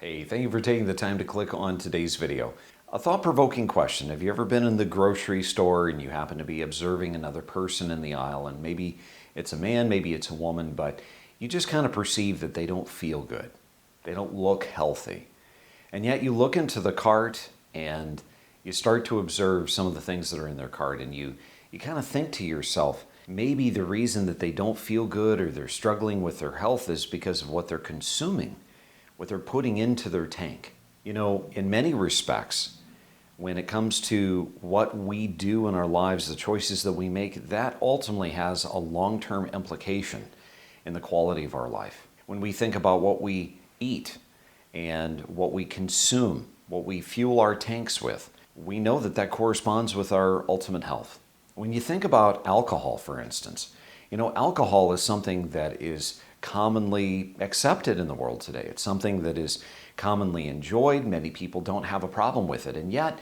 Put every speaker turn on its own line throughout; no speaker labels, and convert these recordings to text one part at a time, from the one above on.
Hey, thank you for taking the time to click on today's video. A thought-provoking question. Have you ever been in the grocery store and you happen to be observing another person in the aisle, and maybe it's a man, maybe it's a woman, but you just kind of perceive that they don't feel good. They don't look healthy. And yet you look into the cart and you start to observe some of the things that are in their cart, and you kind of think to yourself, maybe the reason that they don't feel good or they're struggling with their health is because of what they're consuming, what they're putting into their tank. You know, in many respects, when it comes to what we do in our lives, the choices that we make, that ultimately has a long-term implication in the quality of our life. When we think about what we eat and what we consume, what we fuel our tanks with, we know that that corresponds with our ultimate health. When you think about alcohol, for instance, you know, alcohol is something that is commonly accepted in the world today. It's something that is commonly enjoyed. Many people don't have a problem with it. And yet,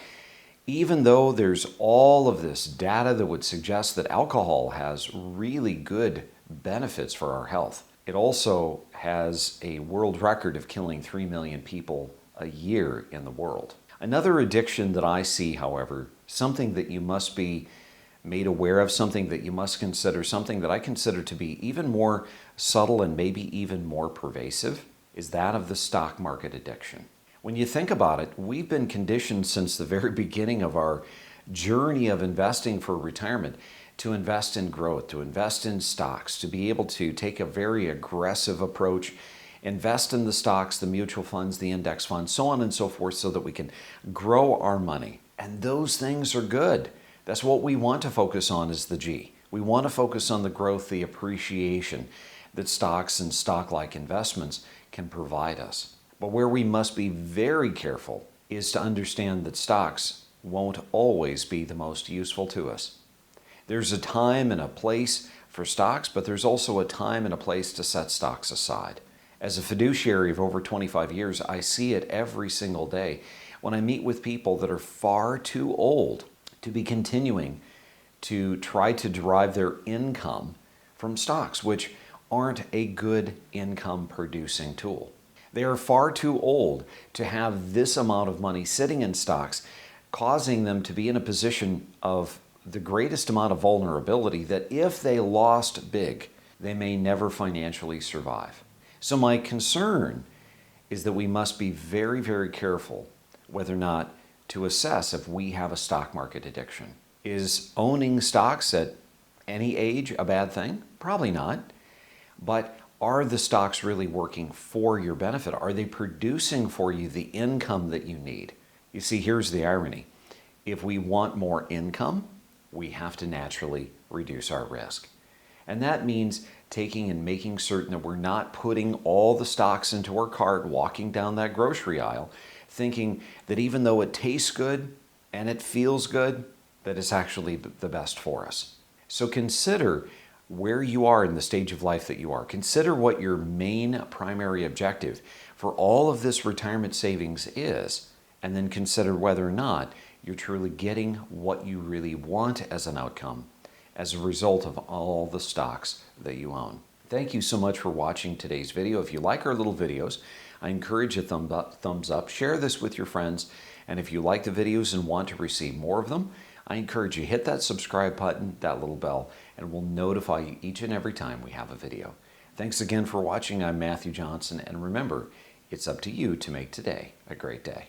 even though there's all of this data that would suggest that alcohol has really good benefits for our health, it also has a world record of killing 3 million people a year in the world. Another addiction that I see, however, something that you must be made aware of, something that you must consider, something that I consider to be even more subtle and maybe even more pervasive, is that of the stock market addiction. When you think about it, we've been conditioned since the very beginning of our journey of investing for retirement to invest in growth, to invest in stocks, to be able to take a very aggressive approach, invest in the stocks, the mutual funds, the index funds, so on and so forth, so that we can grow our money. And those things are good. That's what we want to focus on, is the G. We want to focus on the growth, the appreciation that stocks and stock-like investments can provide us. But where we must be very careful is to understand that stocks won't always be the most useful to us. There's a time and a place for stocks, but there's also a time and a place to set stocks aside. As a fiduciary of over 25 years, I see it every single day when I meet with people that are far too old to be continuing to try to derive their income from stocks, which aren't a good income producing tool. They are far too old to have this amount of money sitting in stocks, causing them to be in a position of the greatest amount of vulnerability that if they lost big, they may never financially survive. So my concern is that we must be very, very careful whether or not to assess if we have a stock market addiction. Is owning stocks at any age a bad thing? Probably not. But are the stocks really working for your benefit? Are they producing for you the income that you need? You see, here's the irony. If we want more income, we have to naturally reduce our risk. And that means taking and making certain that we're not putting all the stocks into our cart, walking down that grocery aisle, thinking that even though it tastes good and it feels good, that it's actually the best for us. So consider where you are in the stage of life that you are. Consider what your main primary objective for all of this retirement savings is, and then consider whether or not you're truly getting what you really want as an outcome as a result of all the stocks that you own. Thank you so much for watching today's video. If you like our little videos, I encourage a thumbs up, share this with your friends, and if you like the videos and want to receive more of them, I encourage you hit that subscribe button, that little bell, and we'll notify you each and every time we have a video. Thanks again for watching. I'm Matthew Johnson, and remember, it's up to you to make today a great day.